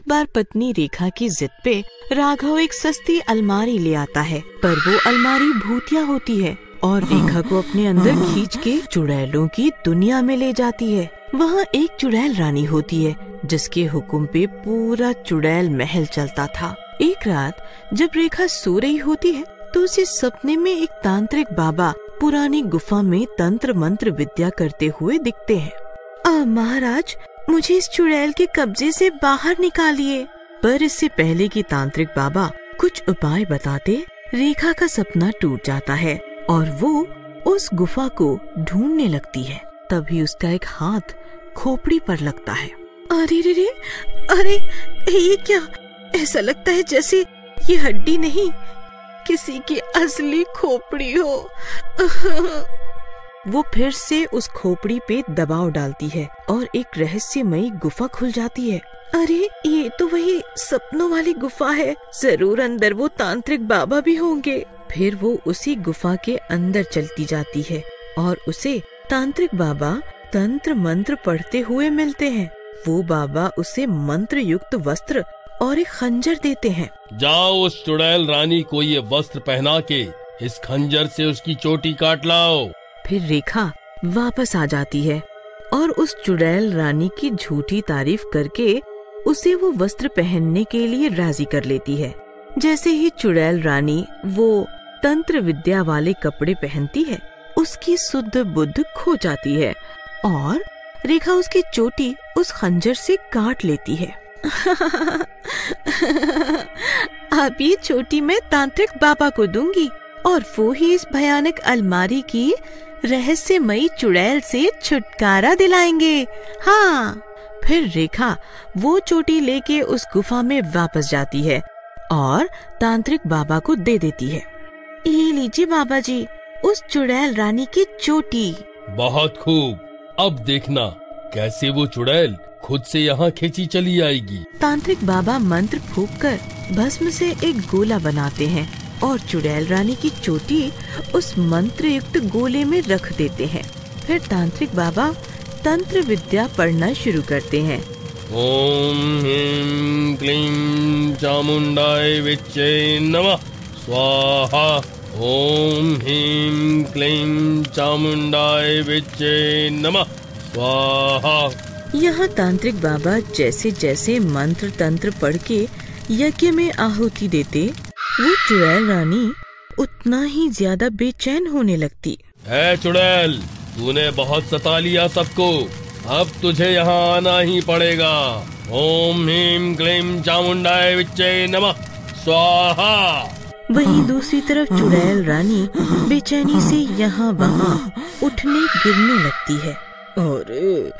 बार पत्नी रेखा की जिद पे राघव एक सस्ती अलमारी ले आता है, पर वो अलमारी भूतिया होती है और रेखा को अपने अंदर खींच के चुड़ैलों की दुनिया में ले जाती है। वहाँ एक चुड़ैल रानी होती है जिसके हुक्म पे पूरा चुड़ैल महल चलता था। एक रात जब रेखा सो रही होती है तो उसे सपने में एक तांत्रिक बाबा पुरानी गुफा में तंत्र मंत्र विद्या करते हुए दिखते हैं। महाराज, मुझे इस चुड़ैल के कब्जे से बाहर निकालिए। पर इससे पहले कि तांत्रिक बाबा कुछ उपाय बताते, रेखा का सपना टूट जाता है और वो उस गुफा को ढूंढने लगती है। तभी उसका एक हाथ खोपड़ी पर लगता है। अरे रे रे, अरे ये क्या? ऐसा लगता है जैसे ये हड्डी नहीं, किसी की असली खोपड़ी हो। वो फिर से उस खोपड़ी पे दबाव डालती है और एक रहस्यमयी गुफा खुल जाती है। अरे ये तो वही सपनों वाली गुफा है, जरूर अंदर वो तांत्रिक बाबा भी होंगे। फिर वो उसी गुफा के अंदर चलती जाती है और उसे तांत्रिक बाबा तंत्र मंत्र पढ़ते हुए मिलते हैं। वो बाबा उसे मंत्र युक्त वस्त्र और एक खंजर देते हैं। जाओ उस चुड़ैल रानी को ये वस्त्र पहना के इस खंजर से उसकी चोटी काट लाओ। फिर रेखा वापस आ जाती है और उस चुड़ैल रानी की झूठी तारीफ करके उसे वो वस्त्र पहनने के लिए राजी कर लेती है। जैसे ही चुड़ैल रानी वो तंत्र विद्या वाले कपड़े पहनती है, उसकी सुध बुद्ध खो जाती है और रेखा उसकी चोटी उस खंजर से काट लेती है। अब ये चोटी मैं तांत्रिक बाबा को दूंगी और वो ही इस भयानक अलमारी की रहस्यमयी चुड़ैल से छुटकारा दिलाएंगे। हाँ। फिर रेखा वो चोटी लेके उस गुफा में वापस जाती है और तांत्रिक बाबा को दे देती है। ये लीजिए बाबा जी, उस चुड़ैल रानी की चोटी। बहुत खूब, अब देखना कैसे वो चुड़ैल खुद से यहाँ खींची चली आएगी। तांत्रिक बाबा मंत्र फूंककर भस्म से एक गोला बनाते हैं और चुड़ैल रानी की चोटी उस मंत्र युक्त गोले में रख देते हैं। फिर तांत्रिक बाबा तंत्र विद्या पढ़ना शुरू करते हैं। ओम ह्रीं क्लीं चामुंडाय विच्चे नमः स्वाहा। ओम ह्रीं क्लीं चामुंडाय विच्चे नमः स्वाहा। यहाँ तांत्रिक बाबा जैसे जैसे मंत्र तंत्र पढ़ के यज्ञ में आहुति देते, वो चुड़ैल रानी उतना ही ज्यादा बेचैन होने लगती। है चुड़ैल, तूने बहुत सता लिया सबको, अब तुझे यहाँ आना ही पड़ेगा। ओम ह्रीं क्लीं चामुंडाय विच्चे नमः स्वाहा। वहीं दूसरी तरफ चुड़ैल रानी बेचैनी से यहाँ वहाँ उठने गिरने लगती है। अरे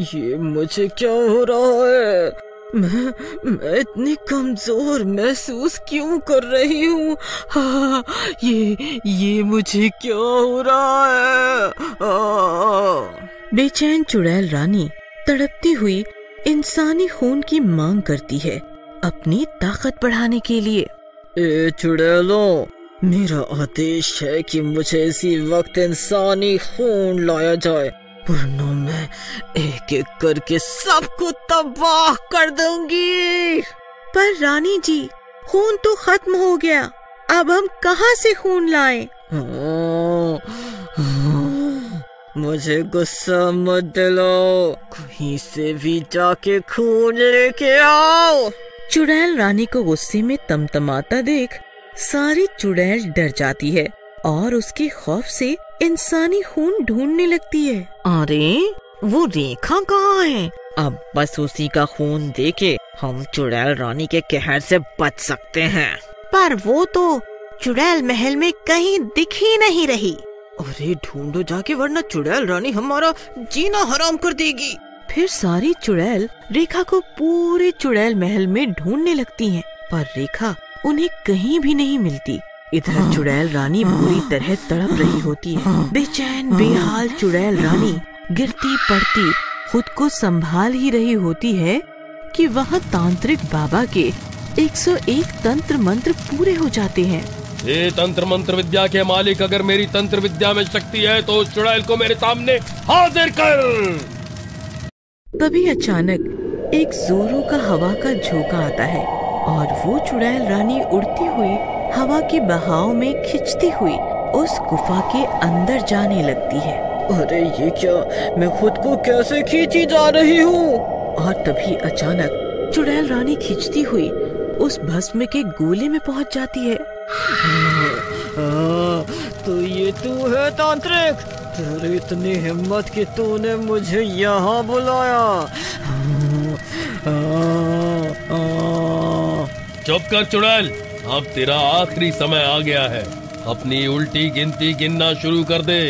ये मुझे क्या हो रहा है? मैं इतनी कमजोर महसूस क्यों कर रही हूँ? हाँ, ये मुझे क्या हो रहा है? बेचैन चुड़ैल रानी तड़पती हुई इंसानी खून की मांग करती है अपनी ताकत बढ़ाने के लिए। ए चुड़ैलों, मेरा आदेश है कि मुझे इसी वक्त इंसानी खून लाया जाए, वरना मैं एक एक करके सबको तबाह कर दूंगी। पर रानी जी, खून तो खत्म हो गया, अब हम कहाँ से खून लाएं? मुझे गुस्सा मत दिलाओ, कहीं से भी जाके खून लेके आओ। चुड़ैल रानी को गुस्से में तमतमाता देख सारी चुड़ैल डर जाती है और उसके खौफ से इंसानी खून ढूंढने लगती है। अरे वो रेखा कहाँ है? अब बस उसी का खून देके हम चुड़ैल रानी के कहर से बच सकते हैं। पर वो तो चुड़ैल महल में कहीं दिख ही नहीं रही। अरे ढूंढो जाके, वरना चुड़ैल रानी हमारा जीना हराम कर देगी। फिर सारी चुड़ैल रेखा को पूरे चुड़ैल महल में ढूंढने लगती हैं, पर रेखा उन्हें कहीं भी नहीं मिलती। इधर चुड़ैल रानी बुरी तरह तड़प रही होती है। बेचैन बेहाल चुड़ैल रानी गिरती पड़ती खुद को संभाल ही रही होती है कि वहाँ तांत्रिक बाबा के 101 तंत्र मंत्र पूरे हो जाते हैं। ये तंत्र मंत्र विद्या के मालिक, अगर मेरी तंत्र विद्या में शक्ति है तो उस चुड़ैल को मेरे सामने हाजिर कर। तभी अचानक एक जोरों का हवा का झोंका आता है और वो चुड़ैल रानी उड़ती हुई हवा के बहाव में खिंचती हुई उस गुफा के अंदर जाने लगती है। अरे ये क्या, मैं खुद को कैसे खींची जा रही हूँ। और तभी अचानक चुड़ैल रानी खिंचती हुई उस भस्म के गोले में पहुंच जाती है। तो ये तू है तांत्रिक, तेरी इतनी हिम्मत कि तूने मुझे यहाँ बुलाया। चुप कर चुड़ैल, अब तेरा आखिरी समय आ गया है, अपनी उल्टी गिनती गिनना शुरू कर दे।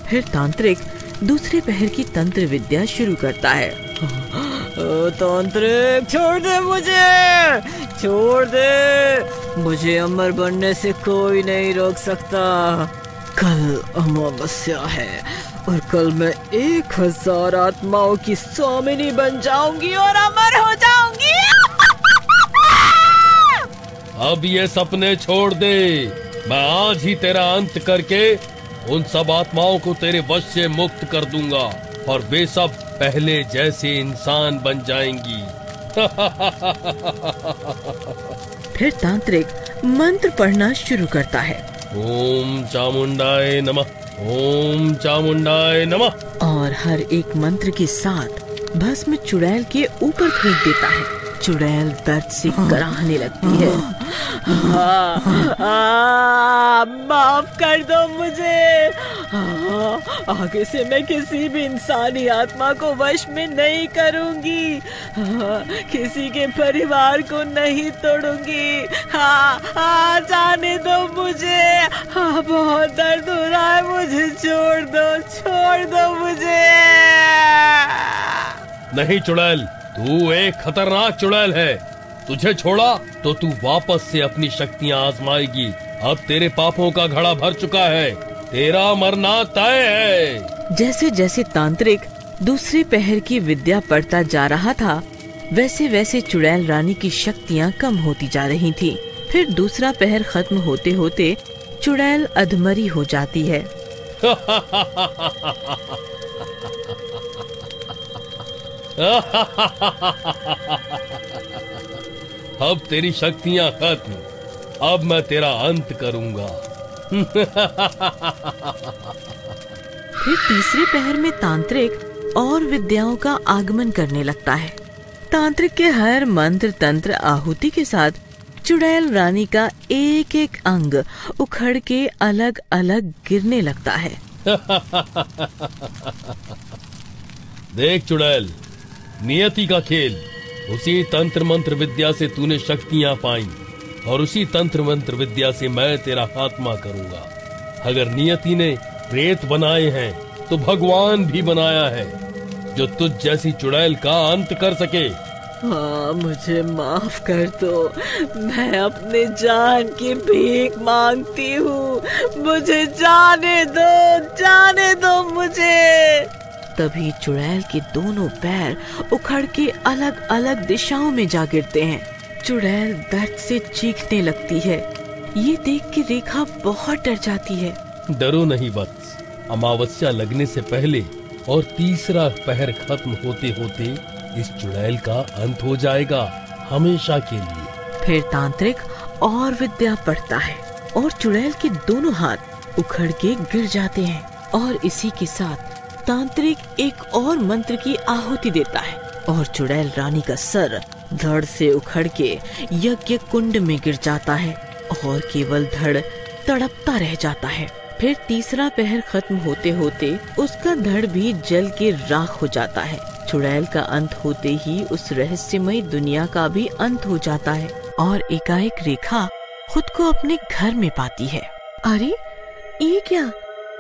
फिर तांत्रिक दूसरे पहर की तंत्र विद्या शुरू करता है। तांत्रिक छोड़ दे मुझे, छोड़ दे, मुझे अमर बनने से कोई नहीं रोक सकता। कल अमावस्या है और कल मैं 1000 आत्माओं की स्वामिनी बन जाऊंगी और अमर हो जाऊंगी। अब ये सपने छोड़ दे, मैं आज ही तेरा अंत करके उन सब आत्माओं को तेरे वश से मुक्त कर दूंगा और वे सब पहले जैसे इंसान बन जाएंगी। फिर तांत्रिक मंत्र पढ़ना शुरू करता है। ओम चामुंडाय नमः, ओम चामुंडाय नमः। और हर एक मंत्र के साथ भस्म चुड़ैल के ऊपर फेंक देता है। चुड़ैल दर्द से कराहने लगती है। माफ कर दो मुझे, आगे से मैं किसी भी इंसानी आत्मा को वश में नहीं करूंगी, किसी के परिवार को नहीं तोड़ूंगी। जाने दो मुझे, बहुत दर्द हो रहा है, मुझे छोड़ दो मुझे। नहीं चुड़ैल, तू एक खतरनाक चुड़ैल है, तुझे छोड़ा तो तू वापस से अपनी शक्तियाँ आजमाएगी। अब तेरे पापों का घड़ा भर चुका है, तेरा मरना तय है। जैसे जैसे तांत्रिक दूसरे पहर की विद्या पढ़ता जा रहा था, वैसे वैसे चुड़ैल रानी की शक्तियाँ कम होती जा रही थी। फिर दूसरा पहर खत्म होते होते चुड़ैल अधमरी हो जाती है। अब तेरी शक्तियाँ खत्म, अब मैं तेरा अंत करूंगा। फिर तीसरे पहर में तांत्रिक और विद्याओं का आगमन करने लगता है। तांत्रिक के हर मंत्र तंत्र आहुति के साथ चुड़ैल रानी का एक एक अंग उखड़ के अलग अलग गिरने लगता है। देख चुड़ैल, नियति का खेल, उसी तंत्र मंत्र विद्या से तूने शक्तियां पाई और उसी तंत्र मंत्र विद्या से मैं तेरा खात्मा करूंगा। अगर नियति ने प्रेत बनाए हैं तो भगवान भी बनाया है जो तुझ जैसी चुड़ैल का अंत कर सके। मुझे माफ कर दो, मैं अपने जान की भीख मांगती हूँ, मुझे जाने दो मुझे। तभी चुड़ैल के दोनों पैर उखड़ के अलग अलग दिशाओं में जा गिरते हैं। चुड़ैल दर्द से चीखने लगती है। ये देख के रेखा बहुत डर जाती है। डरो नहीं वत्स, अमावस्या लगने से पहले और तीसरा पहर खत्म होते होते इस चुड़ैल का अंत हो जाएगा, हमेशा के लिए। फिर तांत्रिक और विद्या पढ़ता है और चुड़ैल के दोनों हाथ उखड़ के गिर जाते हैं और इसी के साथ तांत्रिक एक और मंत्र की आहुति देता है और चुड़ैल रानी का सर धड़ से उखड़ के यज्ञ कुंड में गिर जाता है और केवल धड़ तड़पता रह जाता है। फिर तीसरा पहर खत्म होते होते उसका धड़ भी जल के राख हो जाता है। चुड़ैल का अंत होते ही उस रहस्यमयी दुनिया का भी अंत हो जाता है और एकाएक रेखा खुद को अपने घर में पाती है। अरे ये क्या,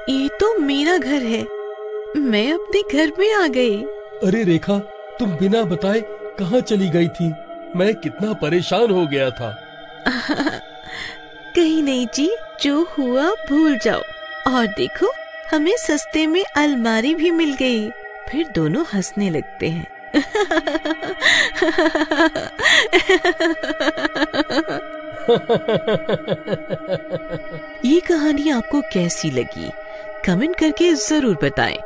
ये तो मेरा घर है, मैं अपने घर में आ गई। अरे रेखा, तुम बिना बताए कहाँ चली गई थी? मैं कितना परेशान हो गया था। कहीं नहीं जी, जो हुआ भूल जाओ। और देखो, हमें सस्ते में अलमारी भी मिल गई। फिर दोनों हंसने लगते हैं। ये कहानी आपको कैसी लगी? कमेंट करके जरूर बताएं।